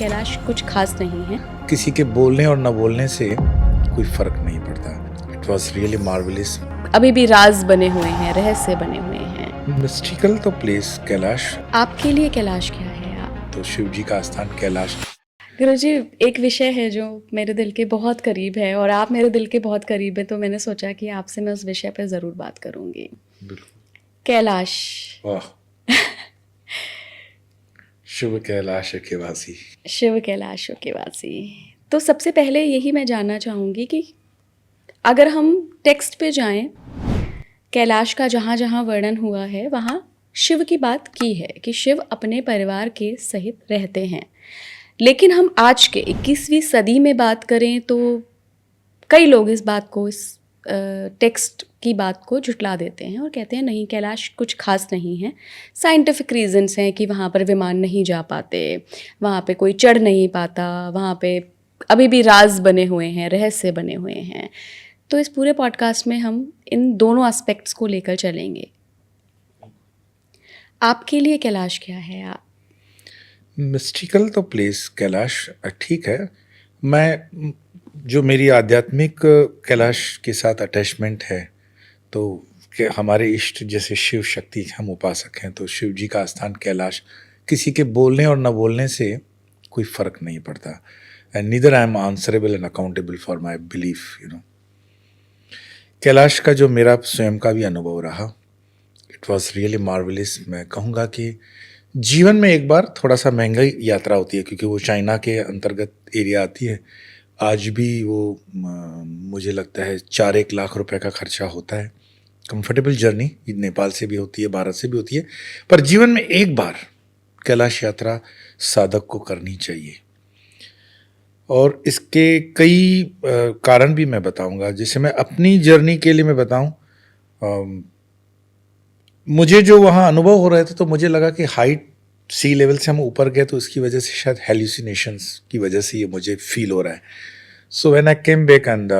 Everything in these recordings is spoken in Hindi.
कैलाश कुछ खास नहीं है। किसी के बोलने और न बोलने से कोई फर्क नहीं पड़ता। It was really marvellous. अभी भी राज बने हुए हैं, रहस्य बने हुए हैं। मिस्टिकल तो प्लेस कैलाश। आपके लिए कैलाश क्या है? आप तो शिव जी का स्थान कैलाश। गुरुजी, एक विषय है जो मेरे दिल के बहुत करीब है और आप मेरे दिल के बहुत करीब है, तो मैंने सोचा कि आपसे मैं उस विषय पर ज़रूर बात करूंगी। बिल्कुल। कैलाश। वाह। शिव कैलाश के वासी। शिव कैलाशों के वासी। तो सबसे पहले यही मैं जानना चाहूँगी कि अगर हम टेक्स्ट पे जाएं, कैलाश का जहाँ जहाँ वर्णन हुआ है वहाँ शिव की बात की है कि शिव अपने परिवार के सहित रहते हैं। लेकिन हम आज के 21वीं सदी में बात करें तो कई लोग इस बात को, इस टेक्स्ट की बात को झुठला देते हैं और कहते हैं नहीं, कैलाश कुछ खास नहीं है। साइंटिफिक रीजंस हैं कि वहाँ पर विमान नहीं जा पाते, वहाँ पे कोई चढ़ नहीं पाता, वहाँ पे अभी भी राज बने हुए हैं, रहस्य बने हुए हैं। तो इस पूरे पॉडकास्ट में हम इन दोनों एस्पेक्ट्स को लेकर चलेंगे। आपके लिए कैलाश क्या है? आप मिस्टिकल तो प्लेस कैलाश ठीक है। मैं जो मेरी आध्यात्मिक कैलाश के साथ अटैचमेंट है, तो हमारे इष्ट जैसे शिव शक्ति हम उपासक हैं, तो शिव जी का स्थान कैलाश। किसी के बोलने और न बोलने से कोई फर्क नहीं पड़ता। And neither I am answerable and accountable for my belief, Kailash का जो मेरा स्वयं का भी अनुभव रहा, इट वॉज रियली मार्वलिस। मैं कहूँगा कि जीवन में एक बार थोड़ा सा महंगी यात्रा होती है, क्योंकि वो चाइना के अंतर्गत एरिया आती है। आज भी वो मुझे लगता है 4-1 लाख रुपए का खर्चा होता है। कंफर्टेबल जर्नी नेपाल से भी होती है, भारत से भी होती है, पर जीवन में एक बार कैलाश यात्रा साधक को करनी चाहिए। और इसके कई कारण भी मैं बताऊंगा। जैसे मैं अपनी जर्नी के लिए मैं बताऊं, मुझे जो वहाँ अनुभव हो रहे थे, तो मुझे लगा कि हाइट सी लेवल से हम ऊपर गए, तो इसकी वजह से शायद हेल्यूसिनेशंस की वजह से ये मुझे फील हो रहा है। So when I came back and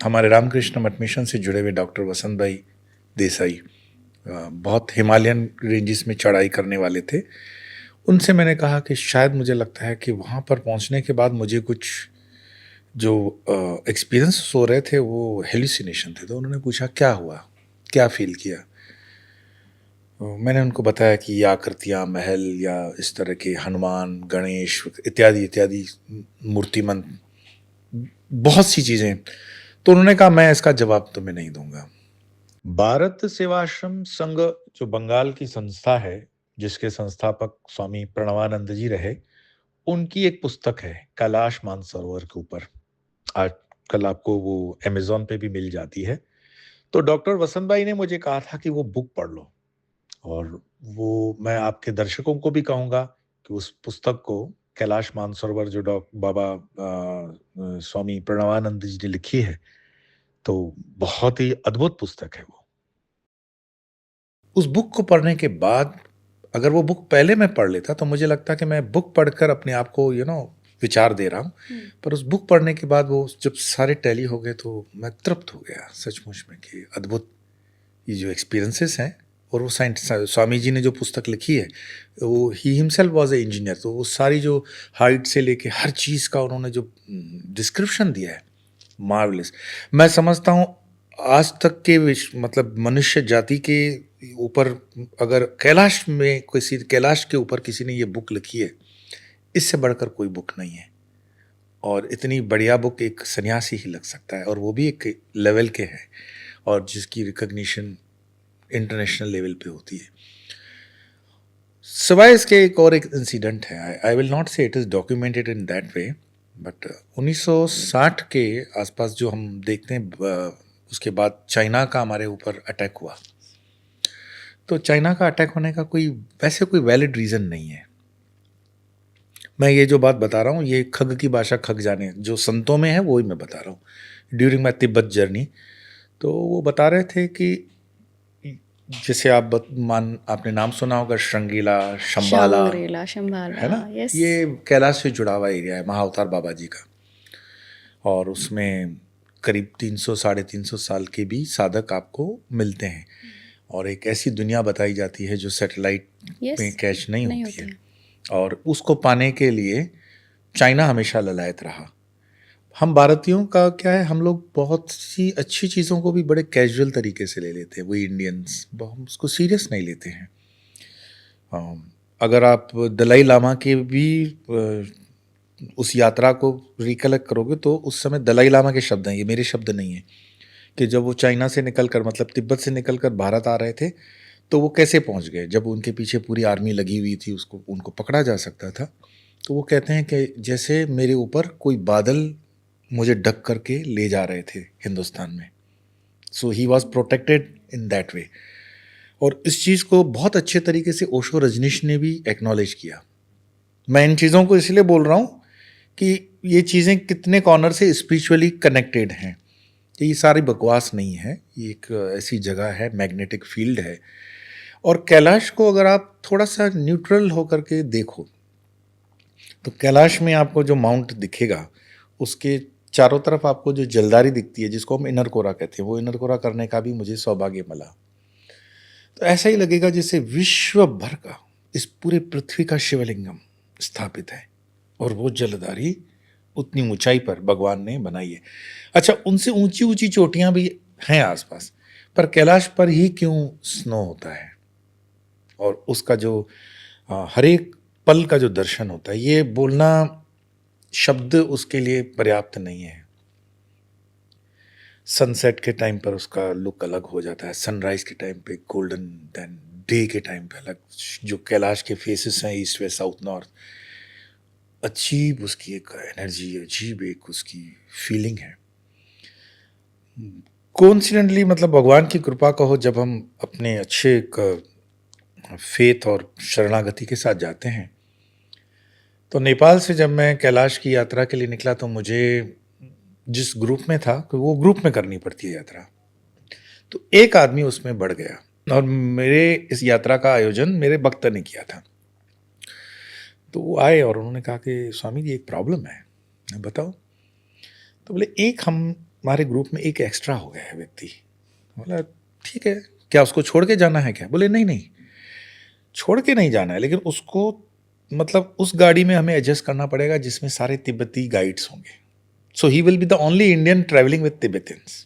हमारे रामकृष्ण मठ मिशन से जुड़े हुए डॉक्टर वसंत भाई देसाई बहुत हिमालयन रेंजेस में चढ़ाई करने वाले थे। उनसे मैंने कहा कि शायद मुझे लगता है कि वहाँ पर पहुँचने के बाद मुझे कुछ जो एक्सपीरियंस हो रहे थे वो हेल्यूसिनेशन थे। तो उन्होंने पूछा क्या हुआ, क्या फील किया। मैंने उनको बताया कि ये आकृतियाँ, महल या इस तरह के हनुमान, गणेश इत्यादि इत्यादि मूर्तिमंत बहुत सी चीज़ें। तो उन्होंने कहा मैं इसका जवाब तुम्हें नहीं दूंगा। भारत सेवाश्रम संघ जो बंगाल की संस्था है, जिसके संस्थापक स्वामी प्रणवानंद जी रहे, उनकी एक पुस्तक है कैलाश मानसरोवर के ऊपर। आजकल आपको वो अमेज़न पे भी मिल जाती है। तो डॉक्टर वसंत भाई ने मुझे कहा था कि वो बुक पढ़ लो, और वो मैं आपके दर्शकों को भी कहूँगा कि उस पुस्तक को, कैलाश मानसरोवर, जो बाबा स्वामी प्रणवानंद जी ने लिखी है, तो बहुत ही अद्भुत पुस्तक है वो। उस बुक को पढ़ने के बाद, अगर वो बुक पहले मैं पढ़ लेता तो मुझे लगता कि मैं बुक पढ़कर अपने आप को विचार दे रहा हूँ। पर उस बुक पढ़ने के बाद वो जब सारे टैली हो गए, तो मैं तृप्त हो गया सचमुच में कि अद्भुत ये जो एक्सपीरियंसेस हैं। और वो स्वामी जी ने जो पुस्तक लिखी है, वो he himself was a engineer, तो वो सारी जो हाइट से लेके हर चीज़ का उन्होंने जो डिस्क्रिप्शन दिया है, मार्वलिस। मैं समझता हूँ आज तक के मतलब मनुष्य जाति के ऊपर, अगर कैलाश के ऊपर किसी ने ये बुक लिखी है, इससे बढ़कर कोई बुक नहीं है। और इतनी बढ़िया बुक एक सन्यासी ही लग सकता है, और वो भी एक लेवल के है, और जिसकी रिकॉग्निशन इंटरनेशनल लेवल पे होती है। सिवाय इसके एक और एक इंसिडेंट है, आई विल नॉट से it is documented in that way, but 1960 के आसपास जो हम देखते हैं, उसके बाद चाइना का हमारे ऊपर अटैक हुआ। तो चाइना का अटैक होने का वैसे कोई वैलिड रीज़न नहीं है। मैं ये जो बात बता रहा हूँ, ये खग की भाषा खग जाने जो संतों में है, वो ही मैं बता रहा हूँ। ड्यूरिंग माई तिब्बत जर्नी, तो वो बता रहे थे कि जैसे आपने नाम सुना होगा श्रृंगेला, शंबाला, है ना? यस। ये कैलाश से जुड़ा हुआ एरिया है, महाअवतार बाबा जी का। और उसमें करीब 300-350 साल के भी साधक आपको मिलते हैं। और एक ऐसी दुनिया बताई जाती है जो सैटेलाइट में कैच नहीं होती है। और उसको पाने के लिए चाइना हमेशा ललायत रहा। हम भारतीयों का क्या है, हम लोग बहुत सी अच्छी चीज़ों को भी बड़े कैजुअल तरीके से ले लेते हैं। वो इंडियंस हम उसको सीरियस नहीं लेते हैं। अगर आप दलाई लामा के भी उस यात्रा को रिकलेक्ट करोगे तो उस समय दलाई लामा के शब्द हैं, ये मेरे शब्द नहीं हैं, कि जब वो चाइना से निकलकर मतलब तिब्बत से निकलकर भारत आ रहे थे तो वो कैसे पहुंच गए, जब उनके पीछे पूरी आर्मी लगी हुई थी, उसको उनको पकड़ा जा सकता था। तो वो कहते हैं कि जैसे मेरे ऊपर कोई बादल मुझे ढक करके ले जा रहे थे हिंदुस्तान में। So he was protected in that way. और इस चीज़ को बहुत अच्छे तरीके से ओशो रजनीश ने भी एक्नॉलेज किया। मैं इन चीज़ों को इसलिए बोल रहा हूँ कि ये चीज़ें कितने कॉर्नर से स्पिरिचुअली कनेक्टेड हैं, कि ये सारी बकवास नहीं है। ये एक ऐसी जगह है, मैग्नेटिक फील्ड है। और कैलाश को अगर आप थोड़ा सा न्यूट्रल होकर के देखो तो कैलाश में आपको जो माउंट दिखेगा उसके चारों तरफ आपको जो जलदारी दिखती है, जिसको हम इनर कोरा कहते हैं, वो इनर कोरा करने का भी मुझे सौभाग्य मिला। तो ऐसा ही लगेगा जैसे विश्व भर का, इस पूरे पृथ्वी का शिवलिंगम स्थापित है और वो जलधारी उतनी ऊंचाई पर भगवान ने बनाई है। अच्छा, उनसे ऊंची ऊंची चोटियां भी हैं आसपास, पर कैलाश पर ही क्यों स्नो होता है और उसका जो हर एक पल का जो दर्शन होता है, ये बोलना शब्द उसके लिए पर्याप्त नहीं है। सनसेट के टाइम पर उसका लुक अलग हो जाता है, सनराइज के टाइम पे गोल्डन, देन डे के टाइम पे अलग। जो कैलाश के फेसेस हैं, ईस्ट वेस्ट साउथ नॉर्थ, अजीब उसकी एक एनर्जी, अजीब एक उसकी फीलिंग है। कोइंसिडेंटली मतलब भगवान की कृपा कहो, जब हम अपने अच्छे एक फेथ और शरणागति के साथ जाते हैं, तो नेपाल से जब मैं कैलाश की यात्रा के लिए निकला तो मुझे जिस ग्रुप में था, तो वो ग्रुप में करनी पड़ती है यात्रा, तो एक आदमी उसमें बढ़ गया और मेरे इस यात्रा का आयोजन मेरे भक्त ने किया था। तो वो आए और उन्होंने कहा कि स्वामी जी एक प्रॉब्लम है। मैं बताओ। तो बोले एक हमारे ग्रुप में एक एक्स्ट्रा हो गया है व्यक्ति। बोला ठीक है, क्या उसको छोड़ के जाना है क्या? बोले नहीं नहीं, छोड़ के नहीं जाना है, लेकिन उसको मतलब उस गाड़ी में हमें एडजस्ट करना पड़ेगा जिसमें सारे तिब्बती गाइड्स होंगे। So he will be the only Indian travelling with तिब्बतियंस।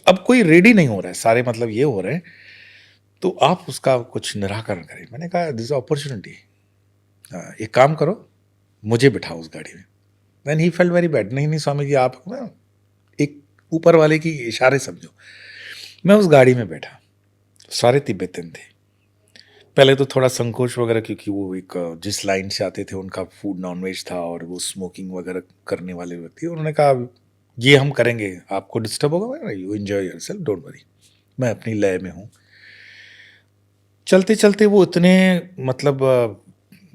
अब कोई रेडी नहीं हो रहा है, सारे मतलब ये हो रहे हैं, तो आप उसका कुछ निराकरण करें। मैंने कहा दिस अपॉर्चुनिटी, एक काम करो, मुझे बिठाओ उस गाड़ी में। Then he felt very bad. नहीं नहीं स्वामी जी, आप ना एक ऊपर वाले की इशारे समझो। मैं उस गाड़ी में बैठा, सारे तिब्बतियन थे। पहले तो थोड़ा संकोच वगैरह, क्योंकि वो एक जिस लाइन से आते थे उनका फूड नॉनवेज था और वो स्मोकिंग वगैरह करने वाले व्यक्ति। उन्होंने कहा ये हम करेंगे, आपको डिस्टर्ब होगा, you enjoy yourself, don't worry, मैं अपनी लय में हूँ। चलते चलते वो इतने मतलब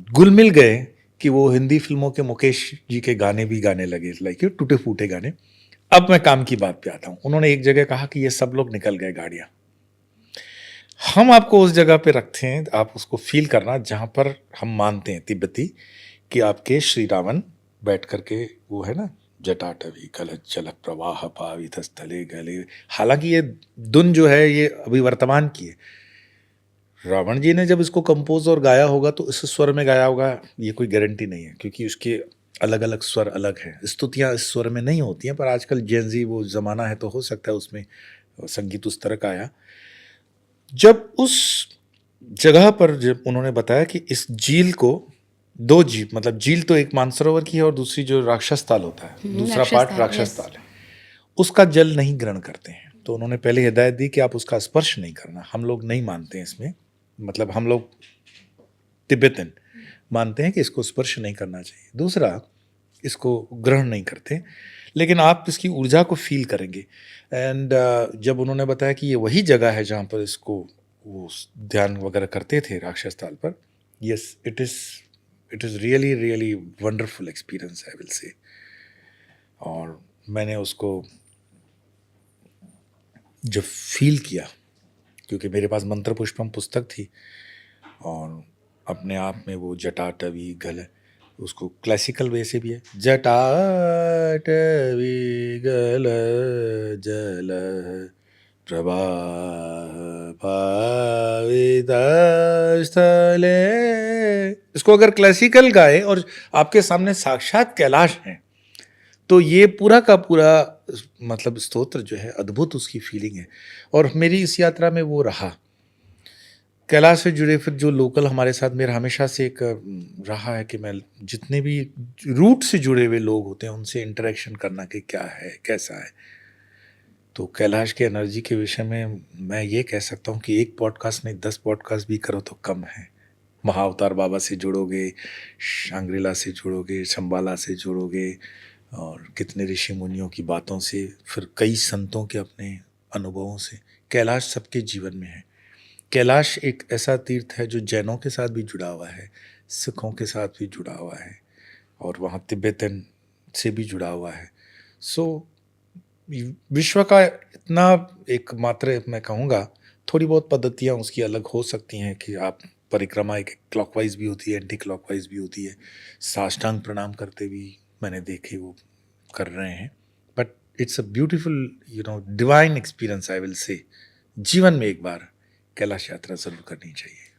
घुल मिल गए कि वो हिंदी फिल्मों के मुकेश जी के गाने भी गाने लगे, लाइक ये टूटे फूटे गाने। अब मैं काम की बात पे आता हूँ। उन्होंने एक जगह कहा कि ये सब लोग निकल गए गाड़ियाँ, हम आपको उस जगह पे रखते हैं, आप उसको फील करना जहाँ पर हम मानते हैं तिब्बती कि आपके श्री रावण बैठ करके वो है ना, जटाटवी कलच जल प्रवाह पावित स्थले गले। हालांकि ये धुन जो है ये अभी वर्तमान की है। रावण जी ने जब इसको कंपोज और गाया होगा तो इस स्वर में गाया होगा, ये कोई गारंटी नहीं है, क्योंकि उसके अलग अलग स्वर अलग हैं। स्तुतियाँ इस स्वर में नहीं होती हैं, पर आजकल जेनजी वो ज़माना है तो हो सकता है उसमें संगीत उस तरह का आया। जब उस जगह पर जब उन्होंने बताया कि इस झील को दो झील, मतलब झील तो एक मानसरोवर की है और दूसरी जो राक्षस ताल होता है, दूसरा पार्ट राक्षस ताल है, उसका जल नहीं ग्रहण करते हैं। तो उन्होंने पहले हिदायत दी कि आप उसका स्पर्श नहीं करना। हम लोग नहीं मानते हैं इसमें, मतलब हम लोग तिब्बतन मानते हैं कि इसको स्पर्श नहीं करना चाहिए। दूसरा, इसको ग्रहण नहीं करते, लेकिन आप इसकी ऊर्जा को फील करेंगे। एंड जब उन्होंने बताया कि ये वही जगह है जहाँ पर इसको वो ध्यान वगैरह करते थे राक्षस ताल पर, yes it is really really wonderful experience I will say. और मैंने उसको जब फील किया, क्योंकि मेरे पास मंत्र पुष्पम पुस्तक थी और अपने आप में वो जटाटवी गल, उसको क्लासिकल वे से भी है, जटाटवी गल जल प्रवाह पावित स्थले, इसको अगर क्लासिकल गाए और आपके सामने साक्षात कैलाश है, तो ये पूरा का पूरा मतलब स्तोत्र जो है अद्भुत उसकी फीलिंग है। और मेरी इस यात्रा में वो रहा। कैलाश से जुड़े फिर जो लोकल हमारे साथ मेरा हमेशा से एक रहा है कि मैं जितने भी रूट से जुड़े हुए लोग होते हैं उनसे इंटरेक्शन करना कि क्या है, कैसा है। तो कैलाश की एनर्जी के विषय में मैं ये कह सकता हूँ कि एक पॉडकास्ट नहीं 10 पॉडकास्ट भी करो तो कम है। महाअवतार बाबा से जुड़ोगे, शांग्रीला से जुड़ोगे, शंबाला से जुड़ोगे, और कितने ऋषि मुनियों की बातों से, फिर कई संतों के अपने अनुभवों से। कैलाश सबके जीवन में है। कैलाश एक ऐसा तीर्थ है जो जैनों के साथ भी जुड़ा हुआ है, सिखों के साथ भी जुड़ा हुआ है, और वहाँ तिब्बतन से भी जुड़ा हुआ है। सो विश्व का इतना एक मात्र मैं कहूँगा, थोड़ी बहुत पद्धतियाँ उसकी अलग हो सकती हैं कि आप परिक्रमा एक क्लॉकवाइज भी होती है, एंटी क्लॉकवाइज भी होती है। साष्टांग प्रणाम करते भी मैंने देखे वो कर रहे हैं। But it's a beautiful divine experience I will say. जीवन में एक बार कैलाश यात्रा जरूर करनी चाहिए।